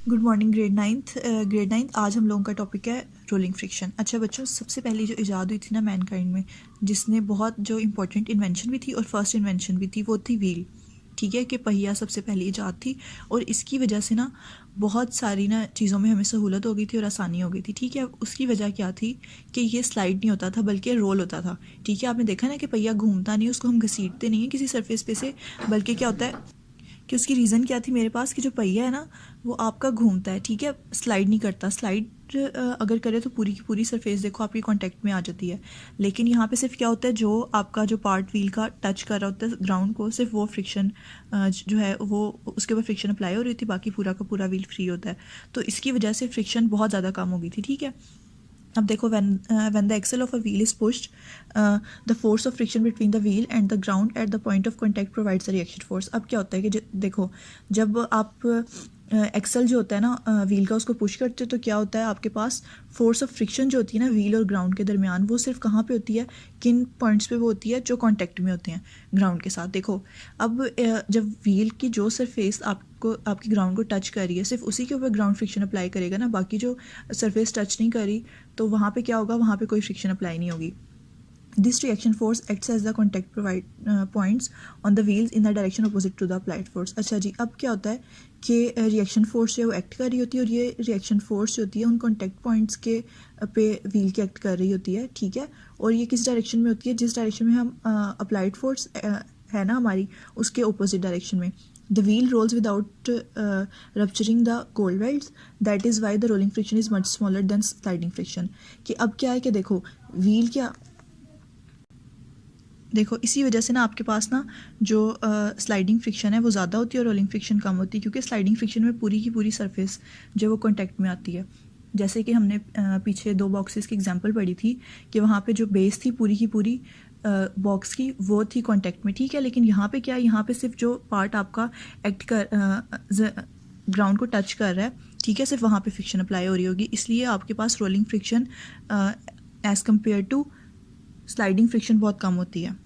Good morning grade ninth आज हम लोगों का टॉपिक है रोलिंग फ्रिक्शन। अच्छा बच्चों, सबसे पहली जो इजाद हुई थी ना मैनकाइंड में, जिसने बहुत जो इम्पोर्टेंट इन्वेंशन भी थी और फर्स्ट इन्वेंशन भी थी, वो थी व्हील। ठीक है, कि पहिया सबसे पहली इजाद थी और इसकी वजह से ना बहुत सारी ना चीज़ों में हमें सहूलत हो गई थी और आसानी हो गई थी। ठीक है, उसकी वजह क्या थी कि ये स्लाइड नहीं होता था बल्कि रोल होता था। ठीक है, आपने देखा ना कि पहिया घूमता नहीं, उसको हम घसीटते नहीं हैं किसी सरफेस पे से, बल्कि क्या होता है कि उसकी रीज़न क्या थी मेरे पास कि जो पहिया है ना वो आपका घूमता है। ठीक है, स्लाइड नहीं करता। स्लाइड अगर करे तो पूरी की पूरी सरफेस देखो आपकी कांटेक्ट में आ जाती है, लेकिन यहाँ पे सिर्फ क्या होता है, जो आपका जो पार्ट व्हील का टच कर रहा होता है ग्राउंड को, सिर्फ वो फ्रिक्शन जो है वो उसके ऊपर फ्रिक्शन अप्लाई हो रही थी, बाकी पूरा का पूरा व्हील फ्री होता है। तो इसकी वजह से फ्रिक्शन बहुत ज़्यादा कम हो गई थी। ठीक है, अब देखो when the axle of a wheel is pushed, the force of friction between the wheel and the ground at the point of contact provides the reaction force। अब क्या होता है कि देखो जब आप एक्सल जो होता है ना व्हील का, उसको पुश करते हो तो क्या होता है, आपके पास फोर्स ऑफ फ्रिक्शन जो होती है ना व्हील और ग्राउंड के दरमियान, वो सिर्फ कहाँ पे होती है, किन पॉइंट्स पे वो होती है, जो कांटेक्ट में होते हैं ग्राउंड के साथ। देखो अब जब व्हील की जो सरफेस आपको आपकी ग्राउंड को टच कर रही है, सिर्फ उसी के ऊपर ग्राउंड फ्रिक्शन अप्लाई करेगा ना, बाकी जो सरफेस टच नहीं कर रही तो वहाँ पे क्या होगा, वहाँ पे कोई फ्रिक्शन अप्लाई नहीं होगी। This reaction force acts as the contact points on the wheels in the direction opposite to the applied force। अच्छा जी, अब क्या होता है कि रिएक्शन फोर्स जो है वो एक्ट कर रही होती है और ये रिएक्शन फोर्स जो होती है उन कॉन्टैक्ट पॉइंट्स के पे व्हील की एक्ट कर रही होती है। ठीक है, और ये किस डायरेक्शन में होती है, जिस डायरेक्शन में हम अप्लाइड फोर्स है ना हमारी, उसके ऑपोजिट डायरेक्शन में। The wheel rolls without rupturing the cold welds. That is why the rolling friction is much smaller than sliding friction। कि अब क्या है कि देखो व्हील क्या, देखो इसी वजह से ना आपके पास ना जो स्लाइडिंग फ्रिक्शन है वो ज़्यादा होती है और रोलिंग फ्रिक्शन कम होती है, क्योंकि स्लाइडिंग फ्रिक्शन में पूरी की पूरी सरफेस जो वो कॉन्टैक्ट में आती है। जैसे कि हमने पीछे 2 बॉक्सेस की एग्जांपल पढ़ी थी कि वहाँ पे जो बेस थी पूरी की पूरी बॉक्स की वो थी कांटेक्ट में। ठीक है, लेकिन यहाँ पे क्या है, यहाँ पे सिर्फ जो पार्ट आपका एक्ट कर ग्राउंड को टच कर रहा है, ठीक है, सिर्फ वहाँ पे फ्रिक्शन अप्लाई हो रही होगी, इसलिए आपके पास rolling friction as compare to sliding friction बहुत कम होती है।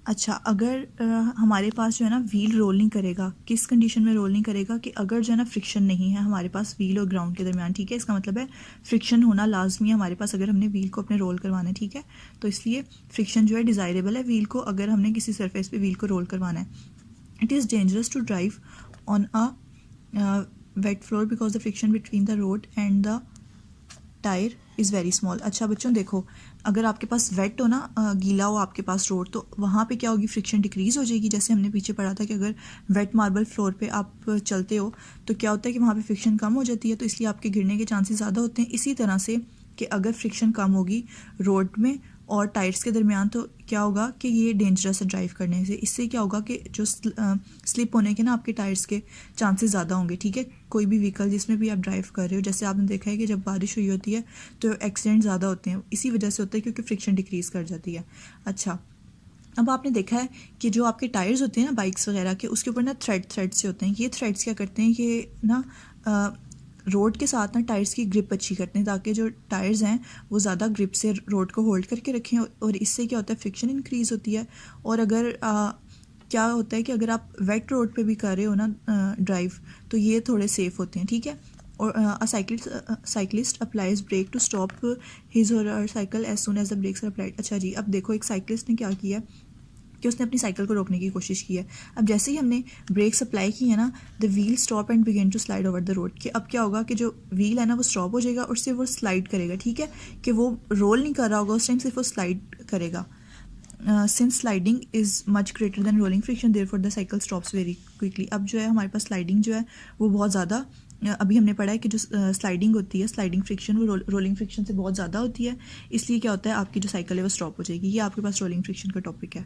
अच्छा, अगर हमारे पास जो है ना व्हील रोल नहीं करेगा, किस कंडीशन में रोल नहीं करेगा, कि अगर जो है ना फ्रिक्शन नहीं है हमारे पास व्हील और ग्राउंड के दरमियान। ठीक है, इसका मतलब है फ्रिक्शन होना लाजमी है हमारे पास अगर हमने व्हील को अपने रोल करवाना है। ठीक है, तो इसलिए फ्रिक्शन जो है डिज़ायरेबल है व्हील को अगर हमने किसी सरफेस पे व्हील को रोल करवाना है। It is dangerous to drive on a wet floor because the friction between the road and the tyre is very small. अच्छा बच्चों देखो, अगर आपके पास वेट हो ना, गीला हो आपके पास रोड, तो वहाँ पे क्या होगी, फ्रिक्शन डिक्रीज़ हो जाएगी। जैसे हमने पीछे पढ़ा था कि अगर वेट मार्बल फ्लोर पे आप चलते हो तो क्या होता है कि वहाँ पे फ्रिक्शन कम हो जाती है, तो इसलिए आपके गिरने के चांसेस ज़्यादा होते हैं। इसी तरह से कि अगर फ्रिक्शन कम होगी रोड में और टायर्स के दरमियान, तो क्या होगा कि ये डेंजरस है ड्राइव करने से। इससे क्या होगा कि जो स्लिप होने के ना आपके टायर्स के चांसेस ज़्यादा होंगे। ठीक है, कोई भी व्हीकल जिसमें भी आप ड्राइव कर रहे हो, जैसे आपने देखा है कि जब बारिश हुई होती है तो एक्सीडेंट ज़्यादा होते हैं, इसी वजह से होता है क्योंकि फ्रिक्शन डिक्रीज़ कर जाती है। अच्छा, अब आपने देखा है कि जो आपके टायर्स होते हैं ना बाइक्स वगैरह के, उसके ऊपर ना थ्रेड से होते हैं। ये थ्रेड्स क्या करते हैं, ये ना रोड के साथ ना टायर्स की ग्रिप अच्छी करते हैं, ताकि जो टायर्स हैं वो ज़्यादा ग्रिप से रोड को होल्ड करके रखें, और इससे क्या होता है, फ्रिक्शन इंक्रीज़ होती है। और अगर क्या होता है कि अगर आप वेट रोड पे भी कर रहे हो ना ड्राइव, तो ये थोड़े सेफ़ होते हैं। ठीक है, और cyclist applies brake to stop his or her cycle as soon as the brakes are applied. अच्छा जी, अब देखो एक साइकिलिस्ट ने क्या किया कि उसने अपनी साइकिल को रोकने की कोशिश की है। अब जैसे ही हमने ब्रेक्स अप्लाई की है ना, the wheel stop and begin to slide over the road. कि अब क्या होगा कि जो व्हील है ना वो स्टॉप हो जाएगा और सिर्फ वो स्लाइड करेगा। ठीक है, कि वो रोल नहीं कर रहा होगा उस टाइम, सिर्फ वो स्लाइड करेगा। Since sliding is much greater than rolling friction therefore the cycle stops very quickly. अब जो है हमारे पास स्लाइडिंग जो है वो बहुत ज़्यादा, अभी हमने पढ़ा है कि जो स्लाइडिंग होती है, स्लाइडिंग फ्रिक्शन वो रोलिंग फ्रिक्शन से बहुत ज़्यादा होती है, इसलिए क्या होता है आपकी जो साइकिल है वो स्टॉप हो जाएगी। ये आपके पास रोलिंग फ्रिक्शन का टॉपिक है।